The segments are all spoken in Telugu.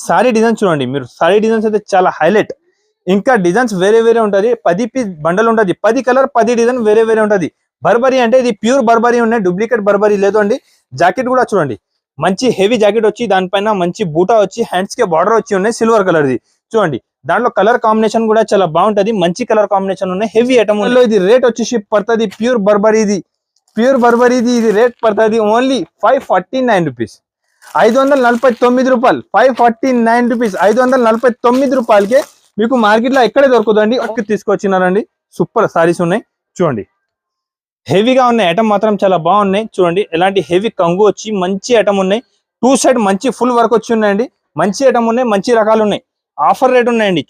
సారీ డిజైన్ చూడండి మీరు, సారీ డిజైన్స్ అయితే చాలా హైలైట్. ఇంకా డిజైన్స్ వేరే వేరే ఉంటుంది. 10 పీస్ బండల్ ఉంటుంది, 10 కలర్ 10 డిజైన్ వేరే వేరే ఉంటుంది. బర్బరీ అంటే ఇది ప్యూర్ బర్బరీ ఉన్నాయి, డూప్లికేట్ బర్బరీ లేదు అండి. జాకెట్ కూడా చూడండి, మంచి హెవీ జాకెట్ వచ్చి దానిపైన మంచి బూటా వచ్చి హ్యాండ్స్ కి బార్డర్ వచ్చి ఉన్నాయి సిల్వర్ కలర్ ది. చూడండి దాంట్లో కలర్ కాంబినేషన్ కూడా చాలా బాగుంటది, మంచి కలర్ కాంబినేషన్ ఉన్నాయి. హెవీ ఐటమ్ లో ఇది రేట్ వచ్చేసి పడుతుంది ప్యూర్ బర్బరీది, ఇది రేట్ పడుతుంది ఓన్లీ 549 రూపీస్, 549 రూపాయలు, 549 రూపీస్, 549 రూపాయలకే మీకు మార్కెట్ లో ఎక్కడే దొరుకుతుందండి. ఒక్క తీసుకొచ్చినారండి. సూపర్ సారీస్ ఉన్నాయి చూడండి, హెవీగా ఉన్నాయి ఐటమ్ మాత్రం చాలా బాగున్నాయి. చూడండి ఎలాంటి హెవీ కంగు వచ్చి మంచి ఐటమ్ ఉన్నాయి. 2 సైడ్ మంచి ఫుల్ వర్క్ వచ్చి ఉన్నాయండి, మంచి ఐటమ్ ఉన్నాయి, మంచి రకాలు ఉన్నాయి. ఆఫర్ రేట్ ఉన్నాయండి.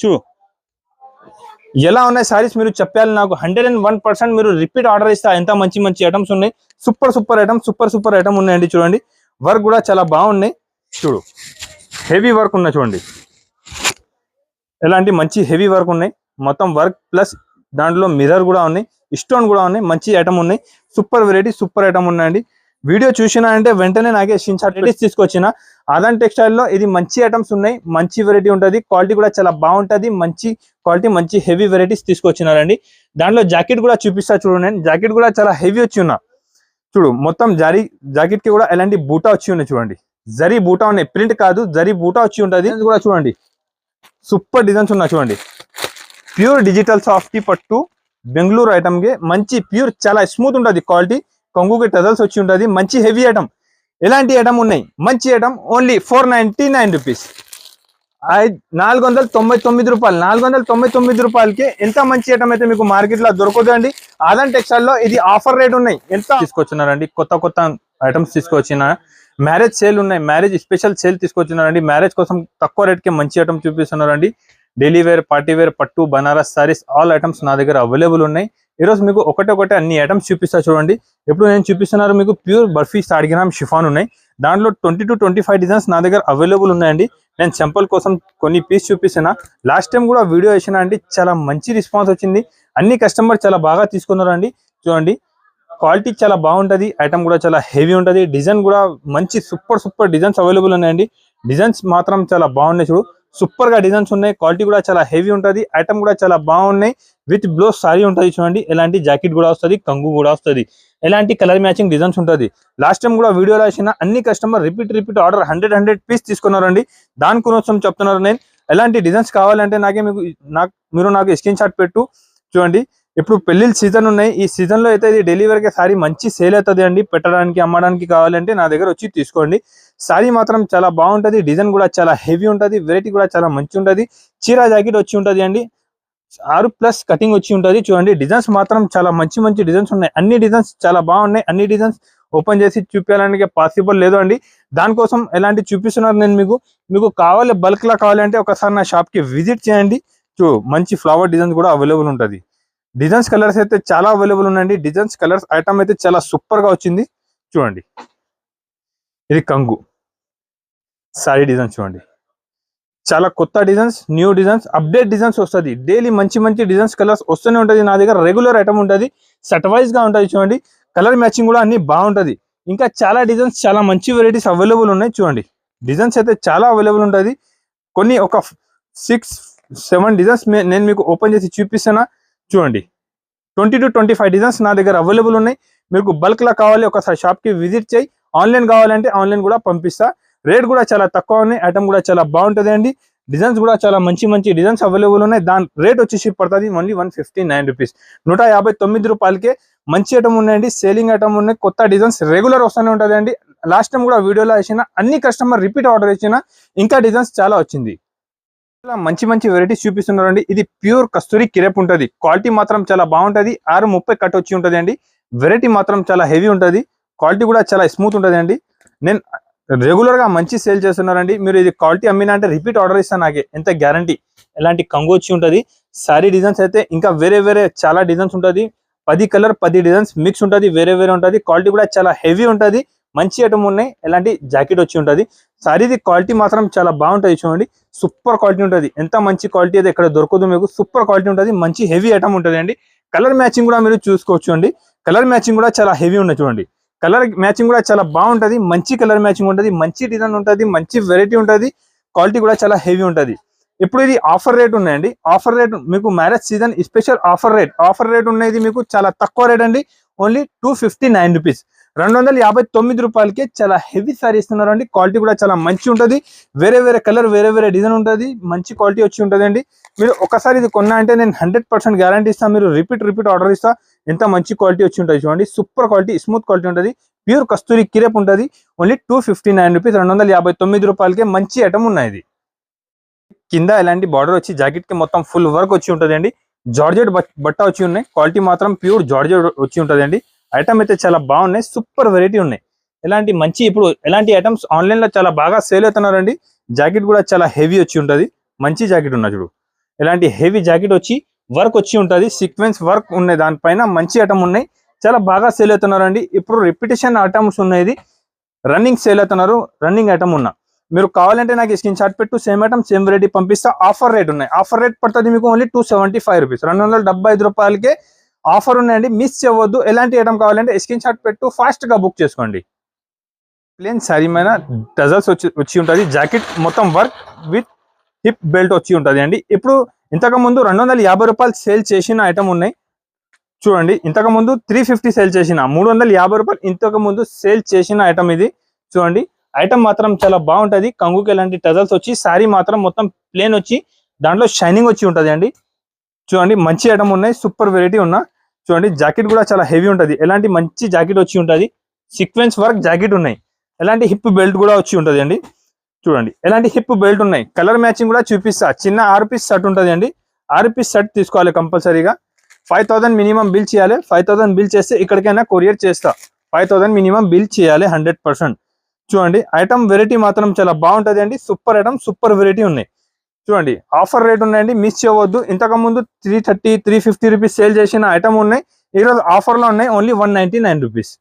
ఎలా ఉన్నాయి సారీస్ మీరు చెప్పాలి నాకు. 101% మీరు రిపీట్ ఆర్డర్ ఇస్తా, ఎంత మంచి మంచి ఐటమ్స్ ఉన్నాయి. సూపర్ ఐటమ్ ఉన్నాయండి. చూడండి వర్క్ కూడా చాలా బాగున్నాయి. చూడు హెవీ వర్క్ ఉన్నాయి చూడండి, ఎలాంటి మంచి హెవీ వర్క్ ఉన్నాయి. మొత్తం వర్క్ ప్లస్ దాంట్లో మిర్రర్ కూడా ఉన్నాయి, స్టోన్ కూడా ఉన్నాయి, మంచి ఐటమ్ ఉన్నాయి. సూపర్ వెరైటీ సూపర్ ఐటమ్ ఉన్నాయండి. వీడియో చూసినా అంటే వెంటనే నాకే స్క్రీన్‌షాట్ తీసుకొచ్చిన. ఆదాన్ టెక్స్టైల్ లో ఇది మంచి ఐటమ్స్ ఉన్నాయి, మంచి వెరైటీ ఉంటుంది, క్వాలిటీ కూడా చాలా బాగుంటది. మంచి క్వాలిటీ మంచి హెవీ వెరైటీస్ తీసుకొచ్చినారండి. దాంట్లో జాకెట్ కూడా చూపిస్తా చూడండి, జాకెట్ కూడా చాలా హెవీ వచ్చి ఉన్నా. చూడు మొత్తం జరీ జాకెట్ కి కూడా ఎలాంటి బూటా వచ్చి ఉన్నాయి చూడండి, జరీ బూటా ఉన్నాయి, ప్రింట్ కాదు జరీ బూటా వచ్చి ఉంటది. కూడా చూడండి సూపర్ డిజైన్స్ ఉన్నాయి చూడండి. ప్యూర్ డిజిటల్ సాఫ్ట్ పట్టు బెంగళూరు ఐటమ్ కి మంచి ప్యూర్ చాలా స్మూత్ ఉంటుంది క్వాలిటీ, కొంగుకి టజల్స్ వచ్చి ఉంటుంది, మంచి హెవీ ఐటమ్. ఎలాంటి ఐటమ్ ఉన్నాయి, మంచి ఐటమ్ ఓన్లీ 499 రూపీస్, 499 రూపాయలు, 499 రూపాయలకి ఎంత మంచి ఐటమ్ అయితే మీకు మార్కెట్ లో దొరకదండి. ఆదాన్ టెక్స్టైల్ లో ఇది ఆఫర్ రేట్ ఉన్నాయి. ఎంత తీసుకొచ్చినారండి, కొత్త ఐటమ్స్ తీసుకొచ్చిన. మ్యారేజ్ సేల్ ఉన్నాయి, మ్యారేజ్ స్పెషల్ సేల్ తీసుకొచ్చినారండి. మ్యారేజ్ కోసం తక్కువ రేట్ కి మంచి ఐటమ్ చూపిస్తున్నారండి. డైలీ వేర్, పార్టీ వేర్, పట్టు, బనారస్ సారీస్ ఆల్ ఐటమ్స్ నా దగ్గర అవైలబుల్ ఉన్నాయి. ఈరోజు మీకు ఒకటే అన్ని ఐటమ్స్ చూపిస్తా చూడండి. ఇప్పుడు నేను చూపిస్తున్నారు మీకు ప్యూర్ బర్ఫీ 1.5 గ్రామ్ షిఫాన్ ఉన్నాయి. దాంట్లో 20 to 25 డిజైన్స్ నా దగ్గర అవైలబుల్ ఉన్నాయండి. నేను సింపుల్ కోసం కొన్ని పీస్ చూపిస్తున్నా. లాస్ట్ టైం కూడా వీడియో వేసినా అండి, చాలా మంచి రెస్పాన్స్ వచ్చింది. అన్ని కస్టమర్ చాలా బాగా తీసుకున్నారండి. చూడండి క్వాలిటీ చాలా బాగుంటది, ఐటమ్ కూడా చాలా హెవీ ఉంటది, డిజైన్ కూడా మంచి సూపర్ డిజైన్స్ అవైలబుల్ ఉన్నాయండి. డిజైన్స్ మాత్రం చాలా బాగున్నాయి. చూడు సూపర్ గా డిజైన్స్ ఉన్నాయి, క్వాలిటీ కూడా చాలా హెవీ ఉంటది, ఐటమ్ కూడా చాలా బాగున్నాయి. విత్ బ్లౌజ్ సారీ ఉంటది చూడండి, ఎలాంటి జాకెట్ కూడా వస్తుంది, కంగు కూడా వస్తుంది, ఎలాంటి కలర్ మ్యాచింగ్ డిజైన్స్ ఉంటది. లాస్ట్ టైం కూడా వీడియోలో వేసిన అన్ని కస్టమర్ రిపీట్ ఆర్డర్ 100 పీస్ తీసుకున్నారండి. దాని కోసం చెప్తున్నారు నేను. ఎలాంటి డిజైన్స్ కావాలంటే మీరు నాకు స్క్రీన్ షాట్ పెట్టు. చూడండి ఇప్పుడు పెళ్లిళ్ళ సీజన్ ఉన్నాయి, ఈ సీజన్ లో అయితే ఇది డెలివరీకి సారీ మంచి సేల్ అవుతుంది అండి. పెట్టడానికి అమ్మడానికి కావాలంటే నా దగ్గర వచ్చి తీసుకోండి. సారీ మాత్రం చాలా బాగుంటది, డిజైన్ కూడా చాలా హెవీ ఉంటది, వెరైటీ కూడా చాలా మంచి ఉంటది. చీర జాకెట్ వచ్చి ఉంటది అండి, 6+ కటింగ్ వచ్చి ఉంటది. చూడండి డిజైన్స్ మాత్రం చాలా మంచి డిజైన్స్ ఉన్నాయి. అన్ని డిజైన్స్ చాలా బాగున్నాయి. అన్ని డిజైన్స్ ఓపెన్ చేసి చూపించడానికి పాసిబుల్ లేదు అండి. దానికోసం ఎలాంటి చూపిస్తున్నారు నేను మీకు కావాలి బల్క్ లా కావాలంటే ఒకసారి నా షాప్ కి విజిట్ చేయండి. మంచి ఫ్లవర్ డిజైన్స్ కూడా అవైలబుల్ ఉంటది. డిజైన్స్ కలర్స్ అయితే చాలా అవైలబుల్ ఉన్నాయండి. డిజైన్స్ కలర్స్ ఐటమ్ అయితే చాలా సూపర్ గా వచ్చింది. చూడండి ఇది కంగు సారీ డిజైన్ చూడండి, చాలా కొత్త designs, new designs, update designs వస్తుంది. డైలీ మంచి డిజైన్స్ కలర్స్ వస్తూనే ఉంటుంది. నా దగ్గర రెగ్యులర్ ఐటమ్ ఉంటుంది, సెట్ వైజ్ గా ఉంటుంది. చూడండి కలర్ మ్యాచింగ్ కూడా అన్ని బాగుంటది. ఇంకా చాలా డిజైన్స్, చాలా మంచి వెరైటీస్ అవైలబుల్ ఉన్నాయి. చూడండి డిజైన్స్ అయితే చాలా అవైలబుల్ ఉంటుంది. కొన్ని ఒక 6-7 డిజైన్స్ నేను మీకు ఓపెన్ చేసి చూపిస్తున్నా. చూడండి 20 to 25 డిజైన్స్ నా దగ్గర అవైలబుల్ ఉన్నాయి. మీకు బల్క్ లా కావాలి ఒకసారి షాప్ కి విజిట్ చేయి. ఆన్లైన్ కావాలంటే ఆన్లైన్ కూడా పంపిస్తా. రేట్ కూడా చాలా తక్కువ ఉన్నాయి, ఐటమ్ కూడా చాలా బాగుంటది అండి. డిజైన్స్ కూడా చాలా మంచి డిజైన్స్ అవైలబుల్ ఉన్నాయి. దాని రేట్ వచ్చేసి పడుతుంది ఓన్లీ 159 రూపీస్, 159 రూపాయలకే మంచి ఐటమ్ ఉన్నాయండి. సేలింగ్ ఐటమ్ ఉన్నాయి, కొత్త డిజైన్స్ రెగ్యులర్ వస్తూనే ఉంటుంది అండి. లాస్ట్ టైం కూడా వీడియోలో వేసిన అన్ని కస్టమర్ రిపీట్ ఆర్డర్ ఇచ్చిన, ఇంకా డిజైన్స్ చాలా వచ్చింది. మంచి వెరైటీస్ చూపిస్తున్నారండి. ఇది ప్యూర్ కస్తూరి క్రేప్ ఉంటది, క్వాలిటీ మాత్రం చాలా బాగుంటది. 630 కట్ వచ్చి ఉంటది అండి. వెరైటీ మాత్రం చాలా హెవీ ఉంటది, క్వాలిటీ కూడా చాలా స్మూత్ ఉంటది అండి. నేను రెగ్యులర్ గా మంచి సేల్ చేస్తున్నారండి. మీరు ఇది క్వాలిటీ అమ్మినా అంటే రిపీట్ ఆర్డర్ ఇస్తాను, నాకే ఎంత గ్యారంటీ. ఎలాంటి కంగు వచ్చి ఉంటది. సారీ డిజైన్స్ అయితే ఇంకా వేరే చాలా డిజైన్స్ ఉంటది. 10 కలర్ 10 డిజైన్స్ మిక్స్ ఉంటది, వేరే ఉంటది. క్వాలిటీ కూడా చాలా హెవీ ఉంటది, మంచి ఐటమ్ ఉన్నాయి. ఎలాంటి జాకెట్ వచ్చి ఉంటది. సారీది క్వాలిటీ మాత్రం చాలా బాగుంటది. చూడండి సూపర్ క్వాలిటీ ఉంటది, ఎంత మంచి క్వాలిటీ అయితే ఇక్కడ దొరకదు మీకు. సూపర్ క్వాలిటీ ఉంటది, మంచి హెవీ ఐటమ్ ఉంటది అండి. కలర్ మ్యాచింగ్ కూడా మీరు చూసుకోవచ్చు అండి. కలర్ మ్యాచింగ్ కూడా చాలా హెవీ ఉన్నాయి. చూడండి కలర్ మ్యాచింగ్ కూడా చాలా బాగుంటది, మంచి కలర్ మ్యాచింగ్ ఉంటది, మంచి డిజైన్ ఉంటది, మంచి వెరైటీ ఉంటది. క్వాలిటీ కూడా చాలా హెవీ ఉంటుంది. ఇప్పుడు ఇది ఆఫర్ రేట్ ఉన్నాయండి. ఆఫర్ రేట్ మీకు marriage season special offer rate ఉన్నది మీకు చాలా తక్కువ రేట్ అండి. ఓన్లీ 259 రూపీస్, 259 రూపాయలకి చాలా హెవీ సారీ ఇస్తున్నారు అండి. క్వాలిటీ కూడా చాలా మంచి ఉంటుంది. వేరే వేరే కలర్, వేరే వేరే డిజైన్ ఉంటుంది. మంచి క్వాలిటీ వచ్చి ఉంటుంది అండి. మీరు ఒకసారి ఇది కొన్నా అంటే నేను 100% గ్యారంటీ ఇస్తాను. మీరు రిపీట్ ఆర్డర్ ఇస్తా. ఎంత మంచి క్వాలిటీ వచ్చి ఉంటుంది చూడండి. సూపర్ క్వాలిటీ, స్మూత్ క్వాలిటీ ఉంటుంది. ప్యూర్ కస్తూరి క్రేప్ ఉంటుంది. ఓన్లీ 259 రూపీస్, 259 రూపాయలకి మంచి ఐటమ్ ఉన్నాయి. కింద ఎలాంటి బార్డర్ వచ్చి జాకెట్ కి మొత్తం ఫుల్ వర్క్ వచ్చి ఉంటుంది అండి. జార్జెట్ బట్ట వచ్చి ఉన్నాయి. క్వాలిటీ మాత్రం ప్యూర్ జార్జెట్ వచ్చి ఉంటుంది అండి. ఐటమ్ అయితే చాలా బాగున్నాయి. సూపర్ వెరైటీ ఉన్నాయి. ఎలాంటి మంచి ఇప్పుడు ఎలాంటి ఐటమ్స్ ఆన్లైన్ లో చాలా బాగా సేల్ అవుతున్నారండి. జాకెట్ కూడా చాలా హెవీ వచ్చి ఉంటుంది. మంచి జాకెట్ ఉన్నా చూడు. ఎలాంటి హెవీ జాకెట్ వచ్చి వర్క్ వచ్చి ఉంటుంది. సీక్వెన్స్ వర్క్ ఉన్నాయి. దానిపైన మంచి ఐటమ్ ఉన్నాయి. చాలా బాగా సేల్ అవుతున్నారండి. ఇప్పుడు రిపిటేషన్ ఐటమ్స్ ఉన్నాయి. రన్నింగ్ సేల్ అవుతున్నారు. రన్నింగ్ ఐటమ్ ఉన్నా మీరు కావాలంటే నాకు స్క్రీన్ షాట్ పెట్టు. సేమ్ ఐటమ్ సేమ్ వెరైటీ పంపిస్తా. ఆఫర్ రేట్ ఉన్నాయి. ఆఫర్ రేట్ పడుతుంది మీకు ఓన్లీ 275 రూపీస్, 275 రూపాయలకే ఆఫర్ ఉన్నాయండి. మిస్ చేయవద్దు. ఎలాంటి ఐటమ్ కావాలంటే స్క్రీన్ షాట్ పెట్టు, ఫాస్ట్ గా బుక్ చేసుకోండి. ప్లేన్ శారీ మీద టజల్స్ వచ్చి ఉంటుంది. జాకెట్ మొత్తం వర్క్ విత్ హిప్ బెల్ట్ వచ్చి ఉంటుంది అండి. ఇప్పుడు ఇంతకు ముందు 250 రూపాయలు సేల్ చేసిన ఐటమ్ ఉన్నాయి చూడండి. ఇంతకు ముందు 350 సేల్ చేసిన, 350 రూపాయలు ఇంతకు ముందు సేల్ చేసిన ఐటమ్ ఇది చూడండి. ఐటమ్ మాత్రం చాలా బాగుంటది. కంగుకి ఎలాంటి టజల్స్ వచ్చి, శారీ మాత్రం మొత్తం ప్లేన్ వచ్చి దాంట్లో షైనింగ్ వచ్చి ఉంటది అండి. చూడండి మంచి ఐటమ్ ఉన్నాయి. సూపర్ వెరైటీ ఉన్నా చూడండి. జాకెట్ కూడా చాలా హెవీ ఉంటది. ఎలాంటి మంచి జాకెట్ వచ్చి ఉంటది. సీక్వెన్స్ వర్క్ జాకెట్ ఉన్నాయి. ఎలాంటి హిప్ బెల్ట్ కూడా వచ్చి ఉంటది అండి. చూడండి ఎలాంటి హిప్ బెల్ట్ ఉన్నాయి. కలర్ మ్యాచింగ్ కూడా చూపిస్తా. చిన్న 6 పీస్ షర్ట్ ఉంటది అండి. 6 పీస్ షర్ట్ తీసుకోవాలి కంపల్సరీగా. 5000 మినిమం బిల్ చేయాలి. 5000 బిల్ చేస్తే ఇక్కడికైనా కొరియర్ చేస్తా. 5000 మినిమం బిల్ చేయాలి 100%. చూడండి ఐటమ్ వెరైటీ మాత్రం చాలా బాగుంటది అండి. సూపర్ ఐటమ్, సూపర్ వెరైటీ ఉన్నాయి చూడండి. ఆఫర్ రేట్ ఉన్నాయండి. మిస్ చేయవద్దు. ఇంతకు ముందు 330, 350 రూపీస్ సేల్ చేసిన ఐటమ్ ఉన్నాయి. ఈరోజు ఆఫర్ లో ఉన్నాయి. ఓన్లీ 199 రూపీస్,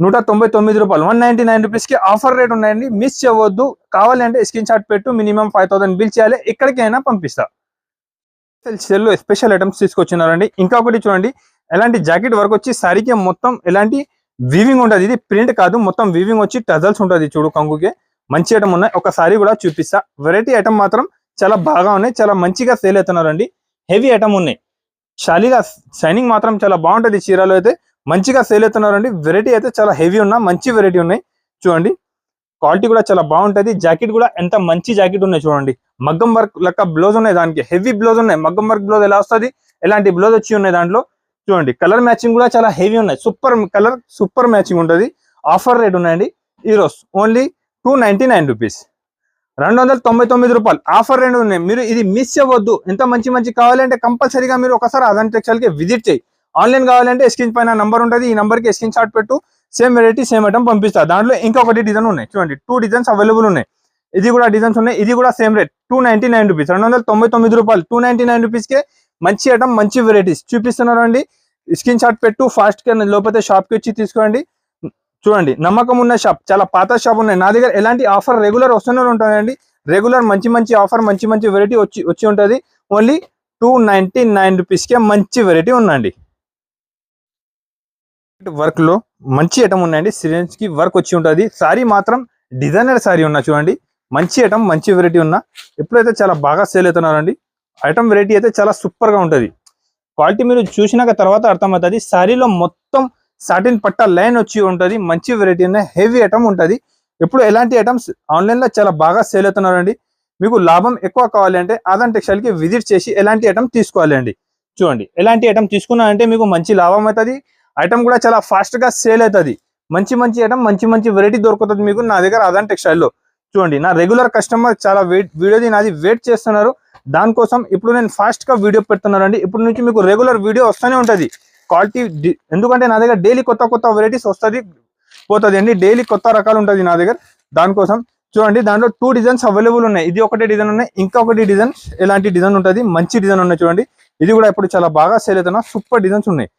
199 రూపాయలు, 199 రూపీస్ కి ఆఫర్ రేట్ ఉన్నాయండి. మిస్ చేయవద్దు. కావాలంటే స్క్రీన్ షాట్ పెట్టు. మినిమం 5000 బిల్ చేయాలి. ఎక్కడికైనా పంపిస్తా. సెల్ లో స్పెషల్ ఐటమ్స్ తీసుకొచ్చినారండి. ఇంకొకటి చూడండి. ఎలాంటి జాకెట్ వర్క్ వచ్చి శారీకి మొత్తం ఎలాంటి వీవింగ్ ఉంటుంది. ఇది ప్రింట్ కాదు, మొత్తం వీవింగ్ వచ్చి టజల్స్ ఉంటుంది చూడు. కంగుకి మంచి ఐటమ్ ఉన్నాయి. ఒక సారీ కూడా చూపిస్తా. వెరైటీ ఐటమ్ మాత్రం చాలా బాగా ఉన్నాయి. చాలా మంచిగా సేల్ అవుతున్నారండి. హెవీ ఐటమ్ ఉన్నాయి. షాలీగా షైనింగ్ మాత్రం చాలా బాగుంటది. చీరలో అయితే మంచిగా సేల్ అవుతున్నారండి. వెరైటీ అయితే చాలా హెవీ ఉన్నా మంచి వెరైటీ ఉన్నాయి చూడండి. క్వాలిటీ కూడా చాలా బాగుంటది. జాకెట్ కూడా ఎంత మంచి జాకెట్ ఉన్నాయి చూడండి. మగ్గం వర్క్ లెక్క బ్లౌజ్ ఉన్నాయి. దానికి హెవీ బ్లౌజ్ ఉన్నాయి. మగ్గం వర్క్ బ్లౌజ్ ఎలా వస్తుంది, ఎలాంటి బ్లౌజ్ వచ్చి ఉన్నాయి దాంట్లో చూడండి. కలర్ మ్యాచింగ్ కూడా చాలా హెవీ ఉన్నాయి. సూపర్ కలర్, సూపర్ మ్యాచింగ్ ఉంటుంది. ఆఫర్ రేట్ ఉన్నాయండి. ఈరోజు ఓన్లీ 299 రూపీస్, 299 రూపాయలు ఆఫర్ రేట్ ఉన్నాయి. మీరు ఇది మిస్ అవ్వద్దు. ఎంత మంచి మంచి కావాలంటే కంపల్సరీగా మీరు ఒకసారి అదంత టెక్స్టైల్కి విజిట్ చేయి. ఆన్లైన్ కావాలంటే స్క్రీన్ పైన నంబర్ ఉంటుంది. ఈ నంబర్కి స్క్రీన్ షాట్ పెట్టు. సేమ్ వెరైటీ సేమ్ ఐటమ్ పంపిస్తా. దాంట్లో ఇంకొకటి డిజైన్ ఉన్నాయి చూడండి. 2 డిజైన్స్ అవైలబుల్ ఉన్నాయి. ఇది కూడా డిజైన్స్ ఉన్నాయి. ఇది కూడా సేమ్ రేట్ 299 రూపీస్, 299 రూపాయలు. 299 రూపీస్కే మంచి ఐటమ్, మంచి వెరైటీస్ చూపిస్తున్నారు అండి. స్క్రీన్ షాట్ పెట్టు. ఫాస్ట్ గా లోపల షాప్ కి వచ్చి తీసుకోండి. చూడండి నమ్మకం ఉన్న షాప్, చాలా పాత షాప్ ఉన్నాయి. నా దగ్గర ఎలాంటి ఆఫర్ రెగ్యులర్ వస్తూనే ఉంటాయండి. రెగ్యులర్ మంచి మంచి ఆఫర్, మంచి మంచి వెరైటీ వచ్చి ఉంటుంది. ఓన్లీ 299 రూపీస్కే మంచి వెరైటీ ఉందండి. వర్క్ లో మంచి ఐటమ్ ఉన్నాయండి. సిరియన్స్ కి వర్క్ వచ్చి ఉంటుంది. సారీ మాత్రం డిజైనర్ సారీ ఉన్నా చూడండి. మంచి ఐటమ్, మంచి వెరైటీ ఉన్నా. ఎప్పుడైతే చాలా బాగా సేల్ అవుతున్నారండి. ఐటమ్ వెరైటీ అయితే చాలా సూపర్ గా ఉంటుంది. క్వాలిటీ మీరు చూసినాక తర్వాత అర్థమవుతుంది. సారీలో మొత్తం సాటిన్ పట్ట లైన్ వచ్చి ఉంటుంది. మంచి వెరైటీ ఉన్నాయి. హెవీ ఐటమ్ ఉంటుంది. ఇప్పుడు ఎలాంటి ఐటమ్స్ ఆన్లైన్ లో చాలా బాగా సేల్ అవుతున్నారండి. మీకు లాభం ఎక్కువ కావాలంటే ఆదాన్ టెక్స్టైల్ కి విజిట్ చేసి ఎలాంటి ఐటమ్ తీసుకోవాలి అండి. చూడండి ఎలాంటి ఐటమ్ తీసుకున్నా అంటే మీకు మంచి లాభం అవుతుంది. ఐటమ్ కూడా చాలా ఫాస్ట్ గా సేల్ అవుతుంది. మంచి మంచి ఐటమ్, మంచి మంచి వెరైటీ దొరుకుతుంది మీకు నా దగ్గర ఆదాన్ టెక్స్టైల్లో. చూడండి నా రెగ్యులర్ కస్టమర్ చాలా వీడియోది నాది వెయిట్ చేస్తున్నారు. దానికోసం ఇప్పుడు నేను ఫాస్ట్ గా వీడియో పెడుతున్నానండి. ఇప్పుడు నుంచి మీకు రెగ్యులర్ వీడియో వస్తూనే ఉంటుంది. క్వాలిటీ ఎందుకంటే నా దగ్గర డైలీ కొత్త కొత్త వెరైటీస్ వస్తుంది పోతుంది అండి. డైలీ కొత్త రకాలు ఉంటుంది నా దగ్గర. దానికోసం చూడండి దాంట్లో 2 డిజైన్స్ అవైలబుల్ ఉన్నాయి. ఇది ఒకటే డిజైన్ ఉన్నాయి. ఇంకొకటి డిజైన్ ఎలాంటి డిజైన్ ఉంటుంది, మంచి డిజైన్ ఉన్నాయి చూడండి. ఇది కూడా ఇప్పుడు చాలా బాగా సేల్ అవుతున్నా. సూపర్ డిజైన్స్ ఉన్నాయి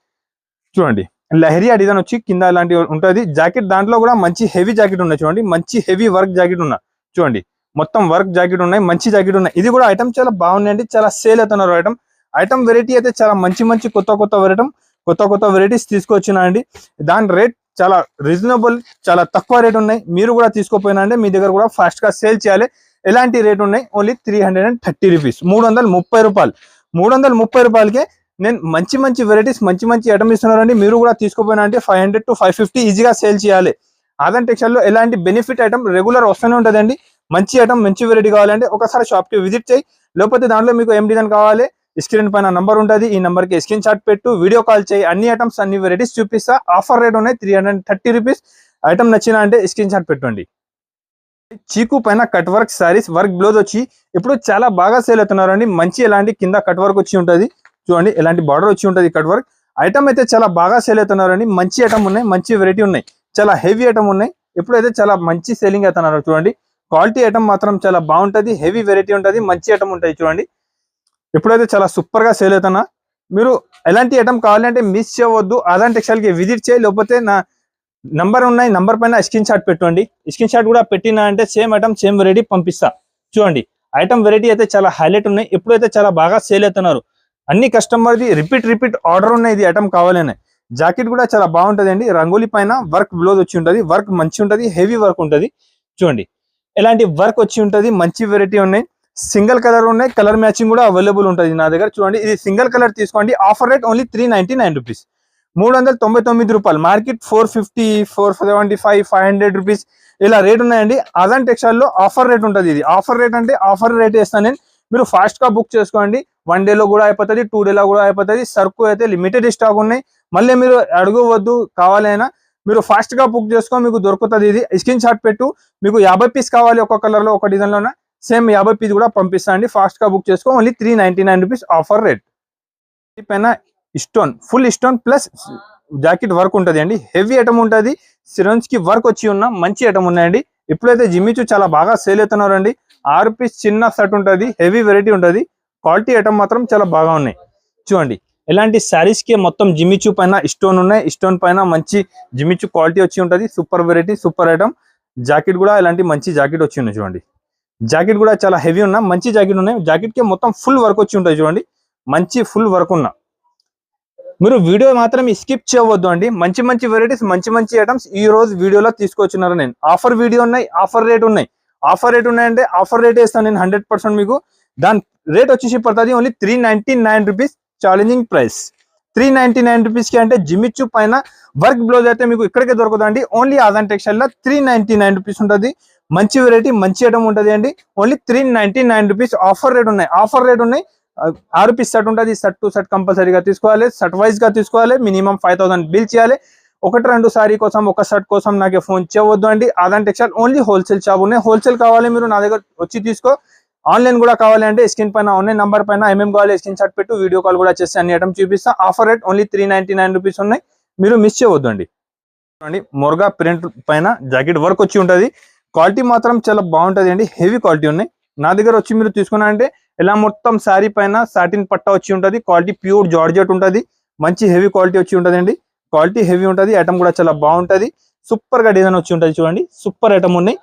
చూడండి. లహరియా డిజైన్ వచ్చి కింద ఇలాంటి ఉంటుంది. జాకెట్ దాంట్లో కూడా మంచి హెవీ జాకెట్ ఉన్నాయి చూడండి. మంచి హెవీ వర్క్ జాకెట్ ఉన్నా చూడండి. మొత్తం వర్క్ జాకెట్ ఉన్నాయి. మంచి జాకెట్ ఉన్నాయి. ఇది కూడా ఐటమ్ చాలా బాగున్నాయండి. చాలా సేల్ అవుతున్నారు ఐటమ్ వెరైటీ అయితే చాలా మంచి మంచి కొత్త కొత్త వెరైటీస్ తీసుకొచ్చినా అండి. దాని రేట్ చాలా రీజనబుల్, చాలా తక్కువ రేట్ ఉన్నాయి. మీరు కూడా తీసుకోపోయినా అంటే మీ దగ్గర కూడా ఫాస్ట్ గా సేల్ చేయాలి. ఎలాంటి రేట్ ఉన్నాయి, ఓన్లీ 330 రూపీస్, 330 రూపాయలు. 330 రూపాయలకే నేను మంచి మంచి వెరైటీస్, మంచి మంచి ఐటమ్ ఇస్తున్నారండి. మీరు కూడా తీసుకోపోయినా అంటే 500 to 550 ఈజీగా సేల్ చేయాలి. ఆదాన్ టెక్స్టైల్ లో ఎలాంటి బెనిఫిట్ ఐటమ్ రెగ్యులర్ వస్తూనే ఉంటుందండి. మంచి ఐటమ్, మంచి వెరైటీ కావాలంటే ఒకసారి షాప్ కి విజిట్ చేయి. లేకపోతే దాంట్లో మీకు ఏం డిజైన్ కావాలి, స్క్రీన్ పైన నంబర్ ఉంటుంది, ఈ నంబర్ కి స్క్రీన్ షాట్ పెట్టు, వీడియో కాల్ చేయి. అన్ని ఐటమ్స్, అన్ని వెరైటీస్ చూపిస్తా. ఆఫర్ రేట్ ఉన్నాయి 330 రూపీస్. ఐటమ్ నచ్చినా అంటే స్క్రీన్ షాట్ పెట్టండి. చీకు పైన cut work saris, work blouse వచ్చి ఇప్పుడు చాలా బాగా సేల్ అవుతున్నారండి. మంచి ఎలాంటి కింద కట్ వర్క్ వచ్చి ఉంటుంది, చూడండి ఎలాంటి బార్డర్ వచ్చి ఉంటుంది కట్ వర్క్. ఐటమ్ అయితే చాలా బాగా సేల్ అవుతున్నారండి. మంచి ఐటమ్ ఉన్నాయి, మంచి వెరైటీ ఉన్నాయి, చాలా హెవీ ఐటమ్ ఉన్నాయి. ఎప్పుడైతే చాలా మంచి సేలింగ్ అవుతున్నారు. చూడండి క్వాలిటీ ఐటమ్ మాత్రం చాలా బాగుంటుంది, హెవీ వెరైటీ ఉంటుంది, మంచి ఐటమ్ ఉంటుంది. చూడండి ఎప్పుడైతే చాలా సూపర్ గా సేల్ అవుతున్నా. మీరు ఎలాంటి ఐటమ్ కావాలంటే మిస్ చేయవద్దు, ఆదాన్ టెక్స్టైల్ కి విజిట్ చేయి. లేకపోతే నా నంబర్ ఉన్నాయి, నంబర్ పైన స్క్రీన్ షాట్ పెట్టండి. స్క్రీన్ షాట్ కూడా పెట్టినా అంటే సేమ్ ఐటమ్, సేమ్ వెరైటీ పంపిస్తా. చూడండి ఐటమ్ వెరైటీ అయితే చాలా హైలైట్ ఉన్నాయి. ఎప్పుడైతే చాలా బాగా సేల్ అవుతున్నారు. అన్ని కస్టమర్ది రిపీట్ ఆర్డర్ ఉన్నాయి, ఇది ఐటమ్ కావాలనే. జాకెట్ కూడా చాలా బాగుంటది అండి. రంగోలీ పైన వర్క్ బ్లౌజ్ వచ్చి ఉంటుంది, వర్క్ మంచి ఉంటుంది, హెవీ వర్క్ ఉంటుంది. చూడండి ఎలాంటి వర్క్ వచ్చి ఉంటుంది, మంచి వెరైటీ ఉన్నాయి. సింగిల్ కలర్ ఉన్నాయి, కలర్ మ్యాచింగ్ కూడా అవైలబుల్ ఉంటుంది నా దగ్గర. చూడండి ఇది సింగిల్ కలర్ తీసుకోండి. ఆఫర్ రేట్ ఓన్లీ 399 రూపీస్, 399 రూపాయలు. మార్కెట్ 450, 475, 500 రూపీస్ ఇలా రేట్ ఉన్నాయండి. ఆదాన్ టెక్స్టైల్ లో ఆఫర్ రేట్ ఉంటుంది. ఇది ఆఫర్ రేట్ అంటే ఆఫర్ రేట్ వేస్తాను నేను. మీరు ఫాస్ట్ గా బుక్ చేసుకోండి. 1 డేలో కూడా అయిపోతుంది, 2 డేలో కూడా అయిపోతుంది. సరుకు అయితే లిమిటెడ్ స్టాక్ ఉన్నాయి. మళ్ళీ మీరు అడగవద్దు, కావాలైనా మీరు ఫాస్ట్ గా బుక్ చేసుకో, మీకు దొరుకుతుంది. ఇది స్క్రీన్ షాట్ పెట్టు. మీకు 50 పీస్ కావాలి ఒక కలర్ లో, ఒక డిజైన్ లోనే సేమ్ 50 పీస్ కూడా పంపిస్తాండి. ఫాస్ట్ గా బుక్ చేసుకో. Only 399 rupees offer rate. పైన stone, full stone plus jacket work ఉంటుంది అండి. హెవీ ఐటమ్ ఉంటుంది, సిరోన్స్ కి వర్క్ వచ్చి ఉన్న మంచి ఐటమ్ ఉన్నాయండి. ఇప్పుడైతే జిమ్మిచు చాలా బాగా సేల్ అవుతున్నారండి. 6 పీస్ చిన్న సెట్ ఉంటుంది, హెవీ వెరైటీ ఉంటుంది. క్వాలిటీ ఐటమ్ మాత్రం చాలా బాగా ఉన్నాయి. చూడండి ఇలాంటి శారీస్ కి మొత్తం జిమ్మిచు పైన స్టోన్ ఉన్నాయి. స్టోన్ పైన మంచి జిమ్మిచు క్వాలిటీ వచ్చి ఉంటుంది. Super variety, super item. Jacket కూడా ఇలాంటి మంచి జాకెట్ వచ్చి ఉన్నాయి. చూడండి జాకెట్ కూడా చాలా హెవీ ఉన్న మంచి జాకెట్ ఉన్నాయి. జాకెట్ కి మొత్తం ఫుల్ వర్క్ వచ్చి ఉంటాయి. చూడండి మంచి ఫుల్ వర్క్ ఉన్న. మీరు వీడియో మాత్రం స్కిప్ చేయవద్దు అండి. మంచి మంచి వెరైటీస్, మంచి మంచి ఐటమ్స్ ఈ రోజు వీడియోలో తీసుకొచ్చినారు నేను. ఆఫర్ వీడియో ఉన్నాయి, ఆఫర్ రేట్ ఉన్నాయి. ఆఫర్ రేట్ ఉన్నాయంటే ఆఫర్ రేట్ వేస్తాను నేను 100%. మీకు దాని రేట్ వచ్చేసి పడుతుంది only 399 rupees. Challenging price 399 rupees కి. అంటే జిమ్మిచు పైన వర్క్ బ్లౌజ్ అయితే మీకు ఇక్కడికే దొరుకుతుంది. ఓన్లీ ఆదాన్ టెక్స్టైల్ లో 399 రూపీస్ ఉంటుంది. మంచి వెరైటీ, మంచి ఐటమ్ ఉంటుంది అండి. ఓన్లీ 399 రూపీస్ ఆఫర్ రేట్ ఉన్నాయి. ఆఫర్ రేట్ ఉన్నాయి. 6 పీస్ సెట్ ఉంటుంది. సెట్ టు సెట్ కంపల్సరీగా తీసుకోవాలి, సెట్ వైజ్ గా తీసుకోవాలి. మినిమం 5000 బిల్ చేయాలి. 1-2 సారీ కోసం, ఒక సెట్ కోసం నాకు ఫోన్ చేయవద్దు అండి. Aadan textile only wholesale shop ఉన్నాయి. హోల్సేల్ కావాలి మీరు నా దగ్గర వచ్చి తీసుకో. ఆన్లైన్ కూడా కావాలి అంటే స్క్రీన్ పైన ఆన్లైన్ నంబర్ పైన ఏమేమి కావాలి స్క్రీన్ షాట్ పెట్టు, వీడియో కాల్ కూడా చేసి అన్ని ఐటమ్ చూపిస్తా. ఆఫర్ రేట్ ఓన్లీ 399 రూపీస్ ఉన్నాయి. మీరు మిస్ చేయవద్దు అండి. మొరగా ప్రింట్ పైన జాకెట్ వర్క్ వచ్చి ఉంటుంది. క్వాలిటీ మాత్రం చాలా బాగుంటుంది అండి. హెవీ క్వాలిటీ ఉన్నాయి. నా దగ్గర వచ్చి మీరు తీసుకున్నా అంటే ఇలా మొత్తం శారీ పైన సాటిన్ పట్టా వచ్చి ఉంటుంది. క్వాలిటీ ప్యూర్ జార్జెట్ ఉంటుంది. మంచి హెవీ క్వాలిటీ వచ్చి ఉంటుంది అండి. క్వాలిటీ హెవీ ఉంటుంది. ఐటమ్ కూడా చాలా బాగుంటుంది. సూపర్ గా డిజైన్ వచ్చి ఉంటుంది. చూడండి సూపర్ ఐటమ్ ఉన్నాయి.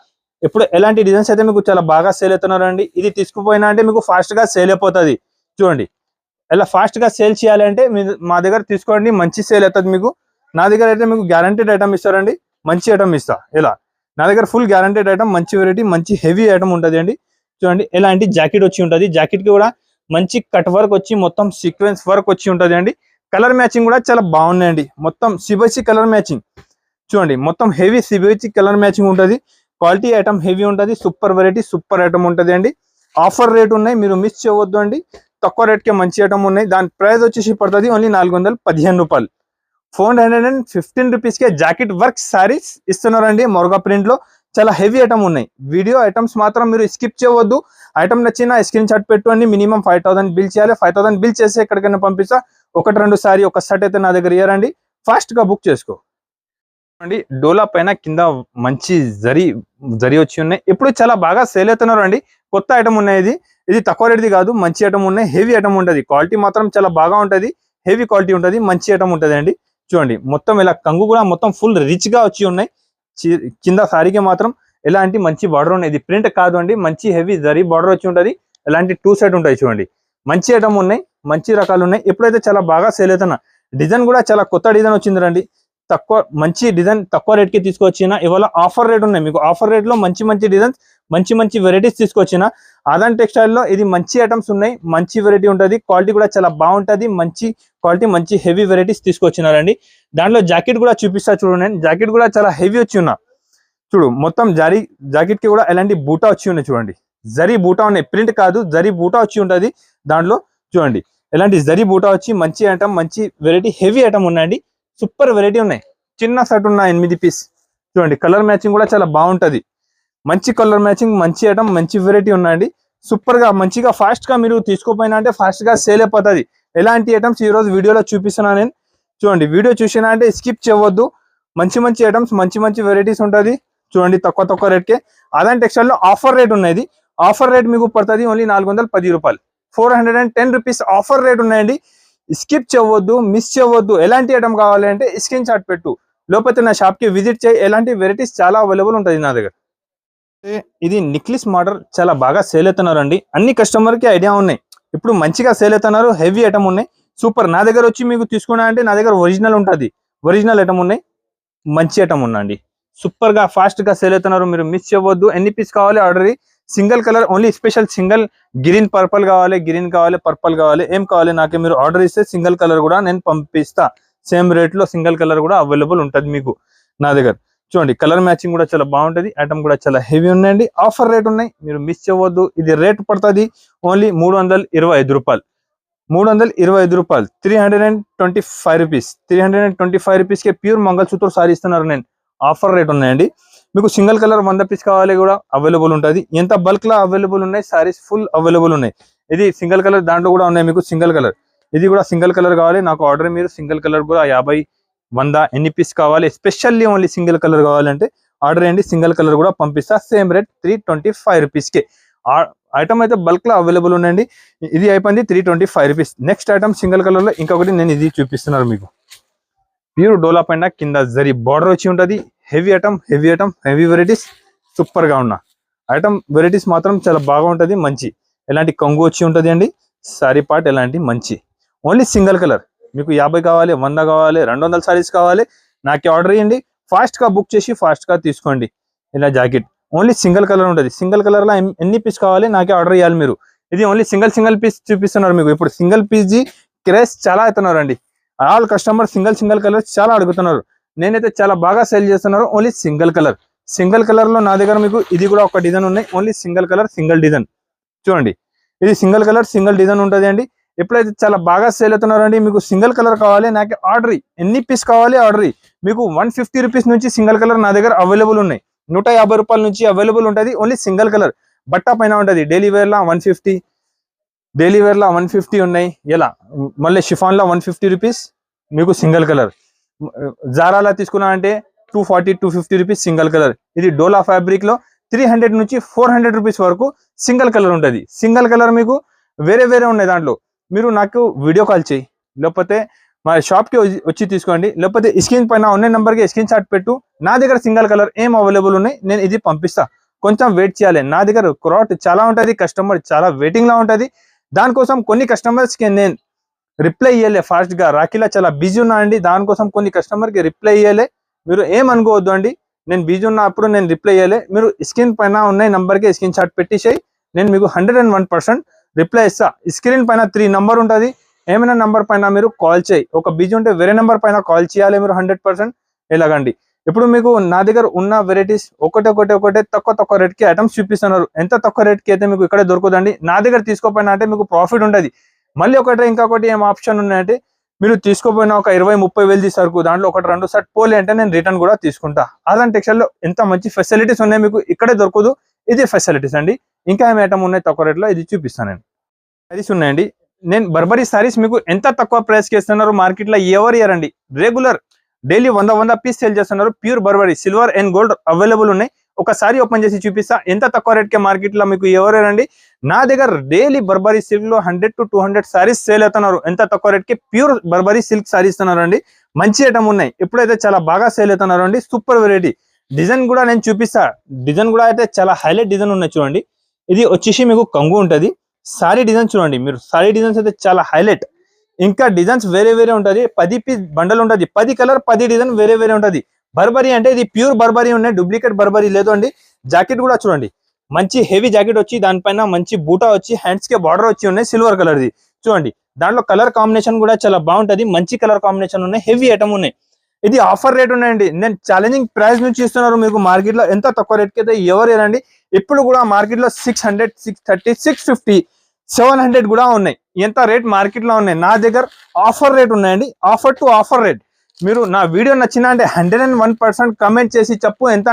ఇప్పుడు ఎలాంటి డిజైన్స్ అయితే మీకు చాలా బాగా సేల్ అవుతున్నారు అండి. ఇది తీసుకుపోయినా అంటే మీకు ఫాస్ట్ గా సేల్ అయిపోతుంది. చూడండి ఇలా ఫాస్ట్ గా సేల్ చేయాలి అంటే మా దగ్గర తీసుకోండి, మంచి సేల్ అవుతుంది మీకు. నా దగ్గర అయితే మీకు గ్యారంటీడ్ ఐటమ్ ఇస్తారండి. మంచి ఐటమ్ ఇస్తా. ఇలా నా దగ్గర ఫుల్ గ్యారంటీడ్ ఐటమ్, మంచి వెరైటీ, మంచి హెవీ ఐటమ్ ఉంటుంది అండి. చూడండి ఎలాంటి జాకెట్ వచ్చి ఉంటుంది. జాకెట్ కి కూడా మంచి కట్ వర్క్ వచ్చి మొత్తం సీక్వెన్స్ వర్క్ వచ్చి ఉంటుంది అండి. కలర్ మ్యాచింగ్ కూడా చాలా బాగున్నాయండి. మొత్తం సిబిసి కలర్ మ్యాచింగ్. చూడండి మొత్తం హెవీ సిబిసి కలర్ మ్యాచింగ్ ఉంటుంది. క్వాలిటీ ఐటమ్ హెవీ ఉంటుంది. సూపర్ వెరైటీ, సూపర్ ఐటమ్ ఉంటుంది అండి. ఆఫర్ రేట్ ఉన్నాయి, మీరు మిస్ చేయవద్దు అండి. తక్కువ రేట్ కి మంచి ఐటమ్ ఉన్నాయి. దాని ప్రైస్ వచ్చేసి పడుతుంది ఓన్లీ 415 రూపాయలు. 415 రూపీస్ కే జాకెట్ వర్క్ సారీస్ ఇస్తున్నారండి. మొరగా ప్రింట్ లో చాలా హెవీ ఐటమ్ ఉన్నాయి. వీడియో ఐటమ్స్ మాత్రం మీరు స్కిప్ చేయవద్దు. ఐటమ్ నచ్చిన స్క్రీన్ షాట్ పెట్టుకోండి. మినిమం 5000 బిల్ చేయాలి. 5000 బిల్ చేసి ఎక్కడికైనా పంపిస్తా. 1-2 సారీ, ఒక సెట్ అయితే నా దగ్గర ఇయ్యారండి. ఫాస్ట్ గా బుక్ చేసుకో అండి. డోలా పైన కింద మంచి జరీ వచ్చి ఉన్నాయి. ఇప్పుడు చాలా బాగా సేల్ అవుతున్నారు అండి. కొత్త ఐటమ్ ఉన్నాయి. ఇది తక్కువ రేట్ది కాదు, మంచి ఐటమ్ ఉన్నాయి. హెవీ ఐటమ్ ఉంటుంది. క్వాలిటీ మాత్రం చాలా బాగా ఉంటుంది. హెవీ క్వాలిటీ ఉంటుంది. మంచి ఐటమ్ ఉంటుంది అండి. చూడండి మొత్తం ఇలా కంగు కూడా మొత్తం ఫుల్ రిచ్ గా వచ్చి ఉన్నాయి. కింద సారీకి మాత్రం ఎలాంటి మంచి బార్డర్ ఉన్నాయి. ఇది ప్రింట్ కాదు అండి, మంచి హెవీ జరీ బార్డర్ వచ్చి ఉంటుంది. ఎలాంటి 2 సైడ్ ఉంటాయి. చూడండి మంచి ఐటమ్ ఉన్నాయి, మంచి రకాలు ఉన్నాయి. ఎప్పుడైతే చాలా బాగా సేల్ అవుతున్నా. డిజైన్ కూడా చాలా కొత్త డిజైన్ వచ్చింది రండి. తక్కువ మంచి డిజైన్ తక్కువ రేట్కి తీసుకొచ్చిన ఇవాళ ఆఫర్ రేట్ ఉన్నాయి మీకు. ఆఫర్ రేట్లో మంచి మంచి డిజైన్స్ మంచి మంచి వెరైటీస్ తీసుకొచ్చిన. ఆదాన్ టెక్స్టైల్లో ఇది మంచి ఐటమ్స్ ఉన్నాయి, మంచి వెరైటీ ఉంటుంది, క్వాలిటీ కూడా చాలా బాగుంటుంది, మంచి క్వాలిటీ మంచి హెవీ వెరైటీస్ తీసుకొచ్చినారండి. దాంట్లో జాకెట్ కూడా చూపిస్తా చూడండి. జాకెట్ కూడా చాలా హెవీ వచ్చి ఉన్నా చూడు, మొత్తం జాకెట్ కి కూడా ఎలాంటి బూటా వచ్చి ఉన్నాయి చూడండి. జరీ బూటా ఉన్నాయి, ప్రింట్ కాదు జరీ బూటా వచ్చి ఉంటుంది దాంట్లో. చూడండి ఎలాంటి జరీ బూటా వచ్చి మంచి ఐటమ్, మంచి వెరైటీ హెవీ ఐటమ్ ఉన్నాయండి. సూపర్ వెరైటీ ఉన్నాయి. చిన్న సెట్ ఉన్న 8 పీస్ చూడండి. కలర్ మ్యాచింగ్ కూడా చాలా బాగుంటుంది, మంచి కలర్ మ్యాచింగ్, మంచి ఐటమ్, మంచి వెరైటీ ఉన్నాయండి. సూపర్ గా మంచిగా ఫాస్ట్ గా మీరు తీసుకోపోయినా అంటే ఫాస్ట్ గా సేల్ అయిపోతుంది. ఎలాంటి ఐటమ్స్ ఈ రోజు వీడియోలో చూపిస్తున్నా నేను. చూడండి వీడియో చూసినా అంటే స్కిప్ చేయవద్దు. మంచి మంచి ఐటమ్స్, మంచి మంచి వెరైటీస్ ఉంటుంది చూడండి. తక్కువ రేట్కే ఆదాన్ టెక్స్టైల్ లో ఆఫర్ రేట్ ఉన్నది. ఆఫర్ రేట్ మీకు పడుతుంది ఓన్లీ 410 రూపాయలు, 410 రూపీస్ ఆఫర్ రేట్ ఉన్నాయండి. స్కిప్ చేయవద్దు, మిస్ చేయవద్దు. ఎలాంటి ఐటమ్ కావాలి అంటే స్క్రీన్ షాట్ పెట్టు, లేకపోతే నా షాప్ కి విజిట్ చేయి. ఎలాంటి వెరైటీస్ చాలా అవైలబుల్ ఉంటుంది నా దగ్గర. ఇది నిక్లిస్ మోడల్ చాలా బాగా సేల్ అవుతున్నారండి. అన్ని కస్టమర్ కి ఐడియా ఉన్నాయి, ఇప్పుడు మంచిగా సేల్ అవుతున్నారు. హెవీ ఐటమ్ ఉన్నాయి, సూపర్. నా దగ్గర వచ్చి మీకు తీసుకున్నా అంటే నా దగ్గర ఒరిజినల్ ఉంటుంది, ఒరిజినల్ ఐటమ్ ఉన్నాయి, మంచి ఐటమ్ ఉన్నాయండి. సూపర్ గా ఫాస్ట్ గా సేల్ అవుతున్నారు. మీరు మిస్ చేయవద్దు. ఎన్ని పీస్ కావాలి order, single colour only, special single green purple కావాలి, గ్రీన్ కావాలి, పర్పల్ కావాలి, ఏం కావాలి నాకు మీరు ఆర్డర్ ఇస్తే సింగిల్ కలర్ కూడా నేను పంపిస్తా. సేమ్ రేట్ లో సింగిల్ కలర్ కూడా అవైలబుల్ ఉంటుంది మీకు నా దగ్గర. చూడండి కలర్ మ్యాచింగ్ కూడా చాలా బాగుంటుంది, ఐటమ్ కూడా చాలా హెవీ ఉన్నాయండి. ఆఫర్ రేట్ ఉన్నాయి, మీరు మిస్ చేయవద్దు. ఇది రేట్ పడుతుంది ఓన్లీ 325 రూపాయలు, 325 రూపాయలు, 325 రూపీస్. 325 రూపీస్కి ప్యూర్ మంగళసూత్ర సారీ ఇస్తున్నారు నేను. ఆఫర్ రేట్ ఉన్నాయండి. మీకు సింగిల్ కలర్ 100 పీస్ కావాలి కూడా అవైలబుల్ ఉంటుంది. ఎంత బల్క్ లో అవైలబుల్ ఉన్నాయి, సారీస్ ఫుల్ అవైలబుల్ ఉన్నాయి. ఇది సింగిల్ కలర్ దాంట్లో కూడా ఉన్నాయి మీకు సింగిల్ కలర్. ఇది కూడా సింగిల్ కలర్ కావాలి నాకు ఆర్డర్, మీరు సింగిల్ కలర్ కూడా 50, 100 ఎన్ని పీస్ కావాలి, ఎస్పెషల్లీ ఓన్లీ సింగిల్ కలర్ కావాలంటే ఆర్డర్ చేయండి. సింగిల్ కలర్ కూడా పంపిస్తా. సేమ్ రేట్ 325 రూపీస్కి. ఐటమ్ అయితే బల్క్ లో అవైలబుల్ ఉన్నాయండి. ఇది అయిపోయింది 325 rupees. Next item single colour లో ఇంకొకటి నేను ఇది చూపిస్తున్నాను మీకు. ప్యూర్ డోలా పైన కింద జరీ బార్డర్ వచ్చి ఉంటుంది. Heavy item, heavy varieties, super గా ఉన్న ఐటమ్ వెరైటీస్ మాత్రం చాలా బాగా ఉంటుంది. మంచి ఎలాంటి కొంగు వచ్చి ఉంటుంది అండి. సారీ పార్ట్ ఎలాంటి మంచి ఓన్లీ సింగిల్ కలర్. మీకు 50 కావాలి, 100 కావాలి, 200 సారీస్ కావాలి, నాకే ఆర్డర్ ఇవ్వండి. ఫాస్ట్ గా బుక్ చేసి ఫాస్ట్ గా తీసుకోండి. ఇలా జాకెట్ ఓన్లీ సింగిల్ కలర్ ఉంటుంది. సింగిల్ కలర్ లో ఎన్ని పీస్ కావాలి నాకే ఆర్డర్ ఇవ్వాలి మీరు. ఇది ఓన్లీ సింగిల్ పీస్ చూపిస్తున్నారు మీకు. ఇప్పుడు సింగిల్ పీస్ ది క్రేజ్ చాలా అవుతున్నారు అండి. ఆల్ కస్టమర్ సింగిల్ కలర్ చాలా అడుగుతున్నారు. నేనైతే చాలా బాగా సేల్ చేస్తున్నారు. ఓన్లీ సింగిల్ కలర్ లో నా దగ్గర మీకు ఇది కూడా ఒక డిజైన్ ఉన్నాయి. Only single colour, single design చూడండి. ఇది సింగిల్ కలర్, సింగిల్ డిజైన్ ఉంటుంది అండి. ఎప్పుడైతే చాలా బాగా సేల్ అవుతున్నారు అండి. మీకు సింగిల్ కలర్ కావాలి నాకు ఆర్డర్, ఎన్ని పీస్ కావాలి ఆర్డర్. మీకు 150 రూపీస్ నుంచి సింగిల్ కలర్ నా దగ్గర అవైలబుల్ ఉన్నాయి. 150 రూపాయల నుంచి అవైలబుల్ ఉంటుంది. ఓన్లీ సింగిల్ కలర్ బట్ట పైన ఉంటుంది. డైలీ వేర్ లా 150, డైలీ వేర్ లా 150 ఉన్నాయి. ఇలా మళ్ళీ షిఫాన్ లా 150 రూపీస్ మీకు సింగిల్ కలర్. జారాలా తీసుకున్నా అంటే 240, 250 రూపీస్ సింగిల్ కలర్. ఇది డోలా ఫ్యాబ్రిక్ లో 300 నుంచి 400 రూపీస్ వరకు సింగిల్ కలర్ ఉంటుంది. సింగిల్ కలర్ మీకు వేరే ఉన్నాయి దాంట్లో. మీరు నాకు వీడియో కాల్ చేయి, లేకపోతే మా షాప్ కి వచ్చి తీసుకోండి, లేకపోతే స్క్రీన్ పైన ఉన్న నెంబర్ కి స్క్రీన్ షాట్ పెట్టు. నా దగ్గర సింగిల్ కలర్ ఏం అవైలబుల్ ఉన్నాయి నేను ఇది పంపిస్తా. కొంచెం వెయిట్ చేయాలి. నా దగ్గర క్రాట్ చాలా ఉంటుంది, కస్టమర్ చాలా వెయిటింగ్ లా ఉంటుంది. దానికోసం కొన్ని కస్టమర్స్ కి నేను రిప్లై ఇయ్యలే ఫాస్ట్ గా. రాఖీలా చాలా బిజీ ఉన్నా అండి, దానికోసం కొన్ని కస్టమర్ కి రిప్లై ఇయ్యలే. మీరు ఏం అనుకోవద్దు అండి, నేను బిజీ ఉన్నప్పుడు నేను రిప్లై ఇయ్యలే. మీరు స్క్రీన్ పైన ఉన్న నంబర్ కి స్క్రీన్ షాట్ పెట్టేసేయి, నేను మీకు 101% రిప్లై ఇస్తా. స్క్రీన్ పైన 3 నంబర్ ఉంటుంది. ఏమైనా నంబర్ పైన మీరు కాల్ చేయి. ఒక బిజీ ఉంటే వేరే నెంబర్ పైన కాల్ చేయాలి మీరు 100%. ఎలాగండి ఇప్పుడు మీకు నా దగ్గర ఉన్న వెరైటీస్ ఒకటే తక్కువ రేట్ కి ఐటమ్స్ చూపిస్తున్నారు. ఎంత తక్కువ రేట్ కి అయితే మీకు ఇక్కడ దొరకదండి. నా దగ్గర తీసుకోపోయినా అంటే మీకు ప్రాఫిట్ ఉంటుంది. మళ్ళీ ఇంకొకటి ఏం ఆప్షన్ ఉన్నాయంటే, మీరు తీసుకోపోయినా ఒక 20-30 వేలు సరుకు దాంట్లో 1-2 సెట్ పోలే అంటే నేను రిటర్న్ కూడా తీసుకుంటా. ఆదాన్ టెక్స్టైల్ లో ఎంత మంచి ఫెసిలిటీస్ ఉన్నాయి మీకు ఇక్కడే దొరకదు. ఇది ఫెసిలిటీస్ అండి. ఇంకా ఏం ఐటమ్ ఉన్నాయి తక్కువ రేట్లో ఇది చూపిస్తాను నేను. సారీస్ ఉన్నాయండి. నేను బర్బరీ సారీస్ మీకు ఎంత తక్కువ ప్రైస్ కి ఇస్తున్నారు మార్కెట్ లో ఎవరు ఇయ్యరండి. రెగ్యులర్ డైలీ 100 పీస్ సేల్ చేస్తున్నారు. Pure Burberry silver and gold available ఉన్నాయి. ఒకసారి ఓపెన్ చేసి చూపిస్తా ఎంత తక్కువ రేట్ కి మార్కెట్ లో మీకు ఎవరేనండి. నా దగ్గర డైలీ బర్బరీ సిల్క్ లో 100 to 200 సారీస్ సేల్ అవుతున్నారు. ఎంత తక్కువ రేట్ కి ప్యూర్ బర్బరీ సిల్క్ సారీస్ ఇస్తున్నారు అండి. మంచి ఐటమ్ ఉన్నాయి. ఇప్పుడైతే చాలా బాగా సేల్ అవుతున్నారు అండి. Super variety. డిజైన్ కూడా నేను చూపిస్తా. డిజైన్ కూడా అయితే చాలా హైలైట్ డిజైన్ ఉన్నాయి చూడండి. ఇది వచ్చేసి మీకు కంగు ఉంటది. సారీ డిజైన్ చూడండి మీరు. సారీ డిజైన్స్ అయితే చాలా హైలైట్. ఇంకా డిజైన్స్ వేరే వేరే ఉంటది. 10 పీస్ బండల్ ఉంటది, 10 కలర్ 10 డిజైన్ వేరే వేరే ఉంటది. బర్బరీ అంటే ఇది ప్యూర్ బర్బరీ ఉన్నాయి, డూప్లికేట్ బర్బరీ లేదు అండి. జాకెట్ కూడా చూడండి, మంచి హెవీ జాకెట్ వచ్చి దానిపైన మంచి బూటా వచ్చి హ్యాండ్స్ కి బార్డర్ వచ్చి ఉన్నాయి సిల్వర్ కలర్ ది. చూడండి దాంట్లో కలర్ కాంబినేషన్ కూడా చాలా బాగుంటది, మంచి కలర్ కాంబినేషన్ ఉన్నాయి, హెవీ ఐటమ్ ఉన్నాయి. ఇది ఆఫర్ రేట్ ఉన్నాయండి. నేను ఛాలెంజింగ్ ప్రైస్ నుంచి ఇస్తున్నారు మీకు. మార్కెట్ లో ఎంత తక్కువ రేట్ కి అయితే ఎవరు ఏనండి. ఇప్పుడు కూడా మార్కెట్ లో 600, 630, 650, 700 కూడా ఉన్నాయి. ఎంత రేట్ మార్కెట్ లో ఉన్నాయి. నా దగ్గర ఆఫర్ రేట్ ఉన్నాయండి, ఆఫర్ టు ఆఫర్ రేట్. మీరు నా వీడియో నచ్చినా అంటే 101% కమెంట్ చేసి చెప్పు ఎంత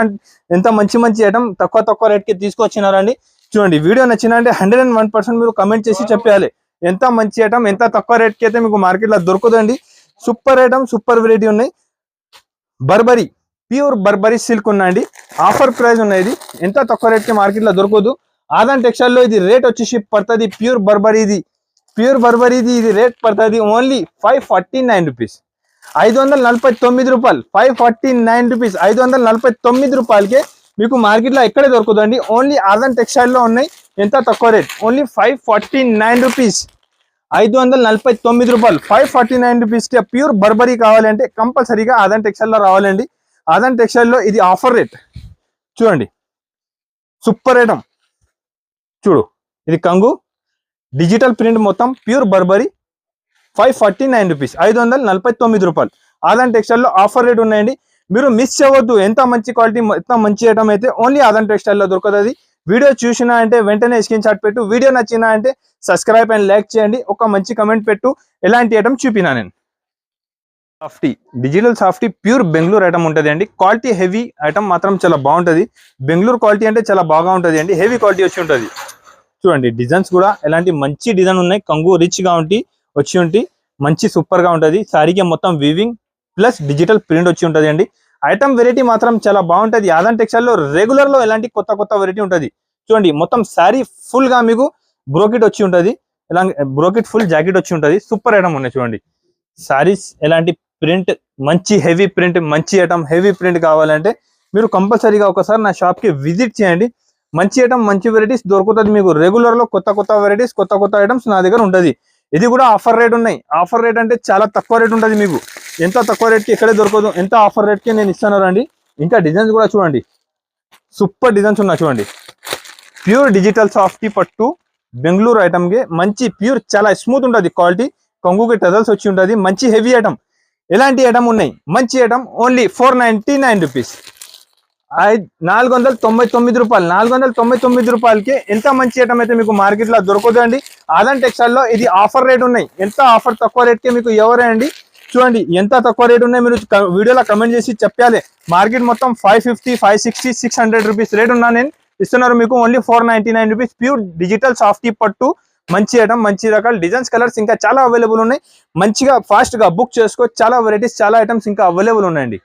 ఎంత మంచి మంచి ఐటమ్ తక్కువ రేట్ కి తీసుకొచ్చినారండి. చూడండి వీడియో నచ్చినా అంటే 101% మీరు కమెంట్ చేసి చెప్పాలి ఎంత మంచి ఐటమ్ ఎంత తక్కువ రేట్ కి అయితే మీకు మార్కెట్ లో దొరుకుతుందండి. సూపర్ ఐటమ్, సూపర్ వెరైటీ ఉన్నాయి. బర్బరీ, ప్యూర్ బర్బరీ సిల్క్ ఉన్నాయండి. ఆఫర్ ప్రైస్ ఉన్నాయి. ఇది ఎంత తక్కువ రేట్ కి మార్కెట్ లో దొరకదు. ఆదాన్ టెక్స్టైల్ లో ఇది రేట్ వచ్చేసి పడుతుంది. ప్యూర్ బర్బరీది ఇది రేట్ పడుతుంది ఓన్లీ 549 రూపీస్, 549 రూపాయలు, 549 రూపీస్, 549 రూపాయలకే మీకు మార్కెట్ లో ఎక్కడే దొరుకుతుందండి. ఓన్లీ ఆదాన్ టెక్స్టైల్ లో ఉన్నాయి. ఎంత తక్కువ రేట్, ఓన్లీ 549 రూపీస్, 549 రూపాయలు, 549 రూపీస్ కి ప్యూర్ బర్బరీ కావాలంటే కంపల్సరీగా ఆదాన్ టెక్స్టైల్ లో రావాలండి. ఆదాన్ టెక్స్టైల్ లో ఇది ఆఫర్ రేట్. చూడండి సూపర్ ఐటమ్. చూడు ఇది కంగు డిజిటల్ ప్రింట్ మొత్తం ప్యూర్ బర్బరీ, 549 రూపీస్, 549 రూపాయలు. ఆదాన్ టెక్స్టైల్ లో ఆఫర్ రేట్ ఉన్నాయండి. మీరు మిస్ చేయవద్దు. ఎంత మంచి క్వాలిటీ, ఎంత మంచి ఐటమ్ అయితే ఓన్లీ ఆదాన్ టెక్స్టైల్ లో దొరుకుతుంది. వీడియో చూసినా అంటే వెంటనే స్క్రీన్ షాట్ పెట్టు. వీడియో నచ్చినా అంటే సబ్స్క్రైబ్ అండ్ లైక్ చేయండి. ఒక మంచి కమెంట్ పెట్టు ఎలాంటి ఐటమ్ చూపినా నేను. Softy, digital softy pure Bengaluru item ఉంటుంది అండి. క్వాలిటీ హెవీ ఐటమ్ మాత్రం చాలా బాగుంటుంది. బెంగళూరు క్వాలిటీ అంటే చాలా బాగా ఉంటుంది అండి. హెవీ క్వాలిటీ వచ్చి ఉంటుంది. చూడండి డిజైన్స్ కూడా ఎలాంటి మంచి డిజైన్ ఉన్నాయి. కంగు రిచ్ గా వచ్చి ఉంటే మంచి సూపర్ గా ఉంటుంది. సారీకి మొత్తం వీవింగ్ ప్లస్ డిజిటల్ ప్రింట్ వచ్చి ఉంటుంది అండి. ఐటమ్ వెరైటీ మాత్రం చాలా బాగుంటుంది. ఆదాన్ టెక్స్టైల్ లో రెగ్యులర్ లో ఎలాంటి కొత్త వెరైటీ ఉంటుంది. చూడండి మొత్తం శారీ ఫుల్ గా మీకు బ్రోకెట్ వచ్చి ఉంటుంది. ఇలా బ్రోకెట్ ఫుల్ జాకెట్ వచ్చి ఉంటుంది. సూపర్ ఐటమ్ ఉన్నాయి. చూడండి శారీస్ ఎలాంటి ప్రింట్, మంచి హెవీ ప్రింట్, మంచి ఐటమ్ హెవీ ప్రింట్ కావాలంటే మీరు కంపల్సరీగా ఒకసారి నా షాప్ కి విజిట్ చేయండి. మంచి ఐటమ్, మంచి వెరైటీస్ దొరుకుతుంది మీకు. రెగ్యులర్ లో కొత్త వెరైటీస్, కొత్త ఐటమ్స్ నా దగ్గర ఉంటుంది. ఇది కూడా ఆఫర్ రేట్ ఉన్నాయి. ఆఫర్ రేట్ అంటే చాలా తక్కువ రేట్ ఉంటుంది మీకు. ఎంత తక్కువ రేట్ కి ఎక్కడే దొరకదు. ఎంత ఆఫర్ రేట్ కి నేను ఇస్తాను రండి. ఇంకా డిజైన్స్ కూడా చూడండి, సూపర్ డిజైన్స్ ఉన్నాయి. చూడండి ప్యూర్ డిజిటల్ సాఫ్టీ పట్టు బెంగళూరు ఐటమ్ కి మంచి ప్యూర్ చాలా స్మూత్ ఉంటుంది క్వాలిటీ. కొంగుకి టజల్స్ వచ్చి ఉంటుంది. మంచి హెవీ ఐటమ్. ఎలాంటి ఐటమ్ ఉన్నాయి మంచి ఐటమ్ ఓన్లీ 499 రూపీస్, 499 రూపాయలు, 499 రూపాయలకి ఎంత మంచి ఐటమ్ అయితే మీకు మార్కెట్ లో దొరకదు అండి. ఆదాన్ టెక్స్టైల్ లో ఇది ఆఫర్ రేట్ ఉన్నాయి. ఎంత ఆఫర్ తక్కువ రేట్ కి మీకు ఎవరే అండి. చూడండి ఎంత తక్కువ రేట్ ఉన్నాయి. మీరు వీడియోలో కమెంట్ చేసి చెప్పాలి. మార్కెట్ మొత్తం 550, 560, 600 రూపీస్ రేట్ ఉన్నా నేను ఇస్తున్నారు మీకు only 499 rupees. Pure digital softy పట్టు మంచి ఐటమ్, మంచి రకాల డిజైన్స్, కలర్స్ ఇంకా చాలా అవైలబుల్ ఉన్నాయి. మంచిగా ఫాస్ట్ గా బుక్ చేసుకో. చాలా వెరైటీస్, చాలా ఐటమ్స్ ఇంకా అవైలబుల్ ఉన్నాయండి.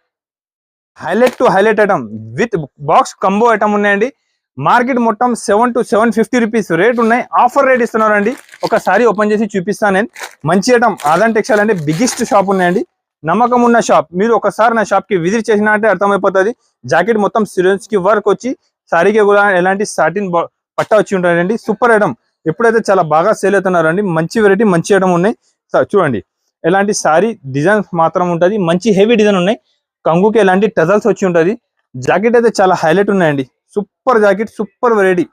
Highlight to highlight item with box combo item ఉన్నాయండి. మార్కెట్ మొత్తం 7 to 750 రూపీస్ రేట్ ఉన్నాయి. ఆఫర్ రేట్ ఇస్తున్నారండి. ఒకసారి ఓపెన్ చేసి చూపిస్తాను నేను. మంచి ఐటమ్. ఆదాన్ టెక్స్టైల్ అంటే బిగ్గెస్ట్ షాప్ ఉన్నాయండి, నమ్మకం ఉన్న షాప్. మీరు ఒకసారి నా షాప్ కి విజిట్ చేసినా అంటే అర్థమైపోతుంది. జాకెట్ మొత్తం సిరోన్స్ కి వర్క్ వచ్చి, సారీకి కూడా ఎలాంటి సాటిన్ పట్ట వచ్చి ఉంటాయండి. Super item. ఎప్పుడైతే చాలా బాగా సేల్ అవుతున్నారండి. మంచి వెరైటీ, మంచి ఐటమ్ ఉన్నాయి. చూడండి ఎలాంటి సారీ డిజైన్స్ మాత్రం ఉంటుంది. మంచి హెవీ డిజైన్ ఉన్నాయి. కంగుకి ఎలాంటి టజల్స్ వచ్చి ఉంటుంది. జాకెట్ అయితే చాలా హైలైట్ ఉన్నాయండి. Super jacket, super variety.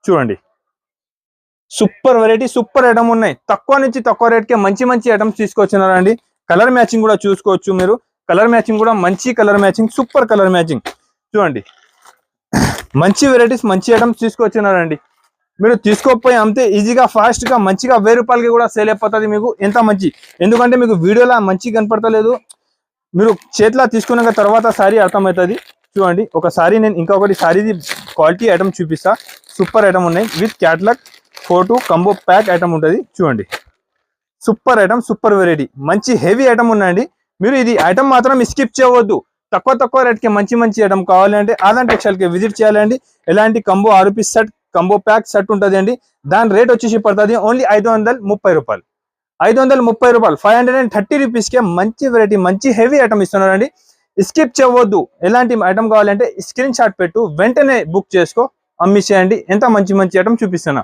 చూడండి సూపర్ వెరైటీ, సూపర్ ఐటమ్ ఉన్నాయి. తక్కువ నుంచి తక్కువ రేట్ కి మంచి మంచి ఐటమ్స్ తీసుకొచ్చినారండి. కలర్ మ్యాచింగ్ కూడా చూసుకోవచ్చు మీరు. కలర్ మ్యాచింగ్ కూడా మంచి colour matching, super colour matching. చూడండి మంచి వెరైటీస్, మంచి ఐటమ్స్ తీసుకొచ్చినారండి. మీరు తీసుకోకపోయి అంతే ఈజీగా ఫాస్ట్ గా మంచిగా 1000 రూపాయలకి కూడా సేల్ అయిపోతుంది మీకు. ఎంత మంచి, ఎందుకంటే మీకు వీడియోలో మంచి కనపడతలేదు, మీరు చేతిలో తీసుకున్న తర్వాత సారీ అర్థమవుతుంది. చూడండి ఒకసారి నేను ఇంకొకటి సారీది క్వాలిటీ ఐటమ్ చూపిస్తా. సూపర్ ఐటమ్ ఉన్నాయి. With catalogue photo combo pack item ఉంటుంది. చూడండి సూపర్ ఐటమ్, సూపర్ వెరైటీ, మంచి హెవీ ఐటమ్ ఉన్నాయండి. మీరు ఇది ఐటమ్ మాత్రం స్కిప్ చేయవద్దు. తక్కువ రేట్ కి మంచి మంచి ఐటమ్ కావాలంటే ఆదాన్ టెక్స్టైల్ కి విజిట్ చేయాలండి. ఎలాంటి combo 6 piece set, combo pack set ఉంటుంది అండి. దాని రేట్ వచ్చేసి పడుతుంది ఓన్లీ 530 రూపాయలు, 530 రూపాయలు, 530 రూపీస్ కే మంచి వెరైటీ, మంచి హెవీ ఐటమ్ ఇస్తున్నారండి. స్కిప్ చేయవద్దు. ఎలాంటి ఐటమ్ కావాలంటే స్క్రీన్ షాట్ పెట్టు, వెంటనే బుక్ చేసుకో, అమ్మిసేయండి. ఎంత మంచి మంచి ఐటమ్ చూపిస్తున్నా.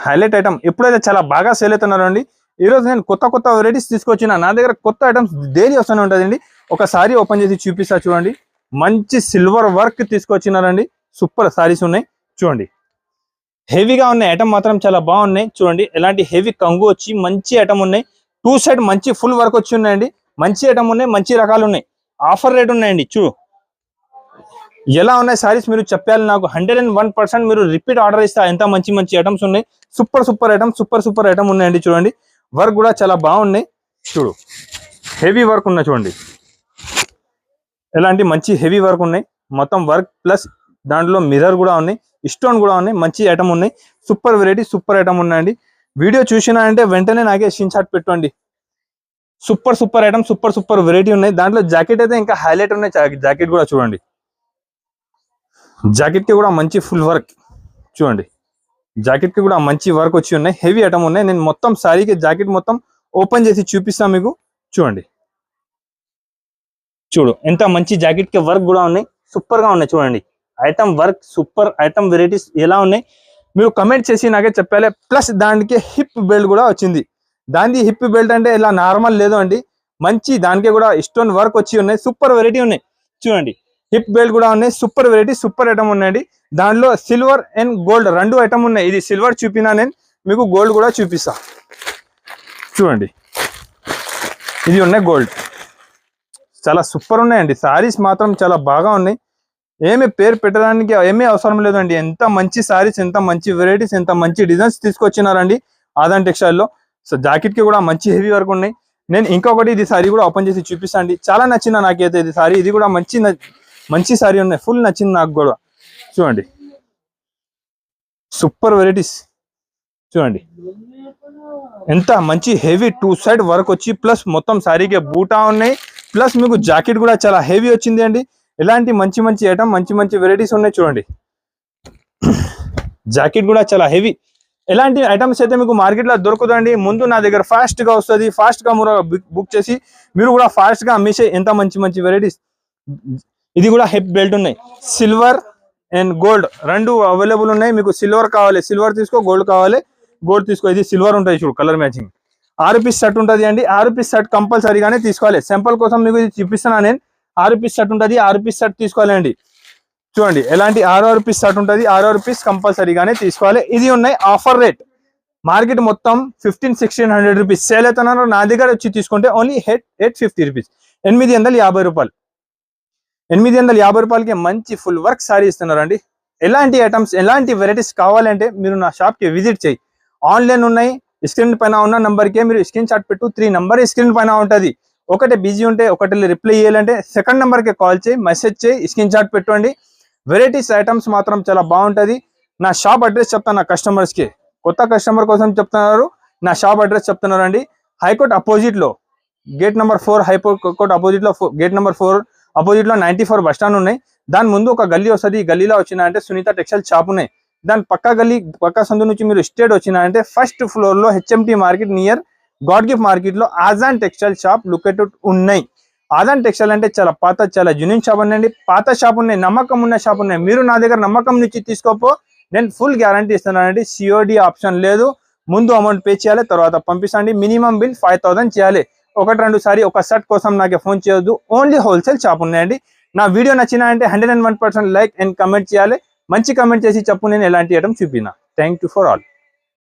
హైలైట్ ఐటమ్ ఎప్పుడైతే చాలా బాగా సేల్ అవుతున్నారండి. ఈ రోజు నేను కొత్త కొత్త వెరైటీస్ తీసుకొచ్చిన. నా దగ్గర కొత్త ఐటమ్స్ డైలీ వస్తూనే ఉంటుందండి. ఒకసారి ఓపెన్ చేసి చూపిస్తా చూడండి. మంచి సిల్వర్ వర్క్ తీసుకొచ్చినారండి. సూపర్ సారీస్ ఉన్నాయి చూడండి. హెవీగా ఉన్నాయి, ఐటమ్ మాత్రం చాలా బాగున్నాయి చూడండి. ఎలాంటి హెవీ కంగు వచ్చి మంచి ఐటమ్ ఉన్నాయి. 2 సైడ్ మంచి ఫుల్ వర్క్ వచ్చి ఉన్నాయండి. మంచి ఐటమ్ ఉన్నాయి, మంచి రకాలు ఉన్నాయి. ఆఫర్ రేట్ ఉన్నాయండి. చూడు ఎలా ఉన్నాయి సారీస్ మీరు చెప్పాలి నాకు. 101% మీరు రిపీట్ ఆర్డర్ ఇస్తా. ఎంత మంచి మంచి ఐటమ్స్ ఉన్నాయి. సూపర్ ఐటమ్ ఉన్నాయండి. చూడండి వర్క్ కూడా చాలా బాగున్నాయి. చూడు హెవీ వర్క్ ఉన్నాయి చూడండి. ఎలాంటి మంచి హెవీ వర్క్ ఉన్నాయి. మొత్తం వర్క్ ప్లస్ దాంట్లో మిర్రర్ కూడా ఉన్నాయి, స్టోన్ కూడా ఉన్నాయి. మంచి ఐటమ్ ఉన్నాయి. సూపర్ వెరైటీ, సూపర్ ఐటమ్ ఉన్నాయండి. వీడియో చూసినా అంటే వెంటనే నాకే స్క్రీన్ షాట్ పెట్టండి. సూపర్ ఐటమ్, సూపర్ వెరైటీ ఉన్నాయి. దాంట్లో జాకెట్ అయితే ఇంకా హైలైట్ ఉన్నాయి. జాకెట్ కూడా చూడండి. జాకెట్ కి కూడా మంచి ఫుల్ వర్క్ చూడండి. జాకెట్ కి కూడా మంచి వర్క్ వచ్చి ఉన్నాయి. హెవీ ఐటమ్ ఉన్నాయి. నేను మొత్తం సారీకి జాకెట్ మొత్తం ఓపెన్ చేసి చూపిస్తాను మీకు. చూడండి చూడు ఎంత మంచి జాకెట్ కి వర్క్ కూడా ఉన్నాయి. సూపర్ గా ఉన్నాయి చూడండి. Item work super, item varieties ఎలా ఉన్నాయి మీరు కమెంట్ చేసి నాకే చెప్పాలి. ప్లస్ దానికి హిప్ బెల్ట్ కూడా వచ్చింది. దాని హిప్ బెల్ట్ అంటే ఇలా నార్మల్ లేదు అండి, మంచి దానికి కూడా స్టోన్ వర్క్ వచ్చి ఉన్నాయి. సూపర్ వెరైటీ ఉన్నాయి చూడండి. హిప్ బెల్ట్ కూడా ఉన్నాయి. సూపర్ వెరైటీ, సూపర్ ఐటమ్ ఉన్నాయండి. దాంట్లో సిల్వర్ అండ్ గోల్డ్ 2 ఐటమ్ ఉన్నాయి. ఇది సిల్వర్ చూపినా, నేను మీకు గోల్డ్ కూడా చూపిస్తా చూడండి. ఇది ఉన్నాయి గోల్డ్. చాలా సూపర్ ఉన్నాయండి. సారీస్ మాత్రం చాలా బాగా ఉన్నాయి. ఏమి పేరు పెట్టడానికి ఏమీ అవసరం లేదండి. ఎంత మంచి సారీస్, ఎంత మంచి వెరైటీస్, ఎంత మంచి డిజైన్స్ తీసుకొచ్చినారండి ఆదాన్ టెక్స్టైల్ లో. సో జాకెట్ కి కూడా మంచి హెవీ వర్క్ ఉన్నాయి. నేను ఇంకొకటి ఇది సారీ కూడా ఓపెన్ చేసి చూపిస్తాను అండి. చాలా నచ్చింది నాకైతే ఇది సారీ. ఇది కూడా మంచి సారీ ఉన్నాయి. ఫుల్ నచ్చింది నాకు కూడా చూడండి. సూపర్ వెరైటీస్ చూడండి. ఎంత మంచి హెవీ 2 సైడ్ వర్క్ వచ్చి ప్లస్ మొత్తం సారీకి బూటా ఉన్నాయి. ప్లస్ మీకు జాకెట్ కూడా చాలా హెవీ వచ్చింది అండి. ఇలాంటి మంచి ఐటమ్, మంచి వెరైటీస్ ఉన్నాయి చూడండి. జాకెట్ కూడా చాలా హెవీ. ఎలాంటి ఐటమ్స్ అయితే మీకు మార్కెట్ లో దొరుకుతుందండి. ముందు నా దగ్గర ఫాస్ట్ గా వస్తుంది. ఫాస్ట్ గా బుక్ చేసి మీరు కూడా ఫాస్ట్ గా అమ్మేసే ఎంత మంచి వెరైటీస్. ఇది కూడా హిప్ బెల్ట్ ఉన్నాయి. సిల్వర్ అండ్ గోల్డ్ 2 అవైలబుల్ ఉన్నాయి. మీకు సిల్వర్ కావాలి సిల్వర్ తీసుకో, గోల్డ్ కావాలి గోల్డ్ తీసుకో. ఇది సిల్వర్ ఉంటుంది చూడు, కలర్ మ్యాచింగ్. 6 పీస్ సెట్ ఉంటుంది అండి. 6 పీస్ సెట్ కంపల్సరీగానే తీసుకోవాలి. సింపుల్ కోసం మీకు ఇది చూపిస్తున్నా నేను. 6 పీస్ సెట్ ఉంటుంది. 6 పీస్ సెట్ తీసుకోవాలండి. చూడండి ఎలాంటి 6 పీస్ సెట్ ఉంటుంది. 6 పీస్ కంపల్సరీగానే తీసుకోవాలి. ఇది ఉన్నాయి ఆఫర్ రేట్. మార్కెట్ మొత్తం 1500-1600 రూపీస్ సేల్ అవుతున్నారు. నా దగ్గర వచ్చి తీసుకుంటే ఓన్లీ 850 రూపీస్, 850 రూపాయలు. 850 రూపాయలకి మంచి ఫుల్ వర్క్ సారీ ఇస్తున్నారండి. ఎలాంటి ఐటమ్స్, ఎలాంటి వెరైటీస్ కావాలంటే మీరు నా షాప్ కి విజిట్ చేయి. ఆన్లైన్ ఉన్నాయి. స్క్రీన్ పైన ఉన్న నంబర్కే మీరు స్క్రీన్ షాట్ పెట్టు. 3 నంబర్ స్క్రీన్ పైన ఉంటుంది. ఒకటి బిజీ ఉంటే, ఒకటి రిప్లై చేయాలంటే సెకండ్ నెంబర్కి కాల్ చేయి, మెసేజ్ చేయి, స్క్రీన్ షాట్ పెట్టండి. వెరైటీస్ ఐటమ్స్ మాత్రం చాలా బాగుంటుంది. నా షాప్ అడ్రస్ చెప్తాను నా కస్టమర్స్కి. కొత్త కస్టమర్ కోసం చెప్తున్నారు. నా షాప్ అడ్రస్ చెప్తున్నారు అండి. హైకోర్ట్ అపోజిట్ లో గేట్ నెంబర్ 4, హైకోర్ట్ అపోజిట్ లో గేట్ నెంబర్ 4 అపోజిట్ లో 94 బస్ స్టాండ్ ఉన్నాయి. దాని ముందు ఒక గల్లీ వస్తుంది. ఈ గల్లీలో వచ్చినా అంటే సునీత టెక్స్టైల్ షాప్ ఉన్నాయి. దాని పక్క గల్లీ, పక్క సందు నుంచి మీరు స్టేట్ వచ్చినా అంటే ఫస్ట్ ఫ్లోర్ లో HMT market near God gift market లో ఆజాన్ టెక్స్టైల్ షాప్ లొకేటెడ్ ఉన్నాయి. ఆదాన్ టెక్స్టైల్ అంటే చాలా పాత, చాలా జెన్యూన్ షాప్ అండి. పాత షాప్ ఉన్నాయి, నమ్మకం ఉన్న షాప్ ఉన్నాయి. మీరు నా దగ్గర నమ్మకం నుంచి తీసుకోపో, నేను ఫుల్ గ్యారంటీ ఇస్తున్నానండి. COD ఆప్షన్ లేదు. ముందు అమౌంట్ పే చేయాలి, తర్వాత పంపిస్తాండి. మినిమం బిల్ 5000 చేయాలి. 1-2 సారి ఒక సెట్ కోసం నాకు ఫోన్ చేయొద్దు. ఓన్లీ హోల్సేల్ షాప్ ఉన్నాయండి. నా వీడియో నచ్చినా అంటే 101% లైక్ అండ్ కమెంట్ చేయాలి. మంచి కమెంట్ చేసి చెప్పు నేను ఎలాంటి ఐటమ్ చూపినా. Thank you for all.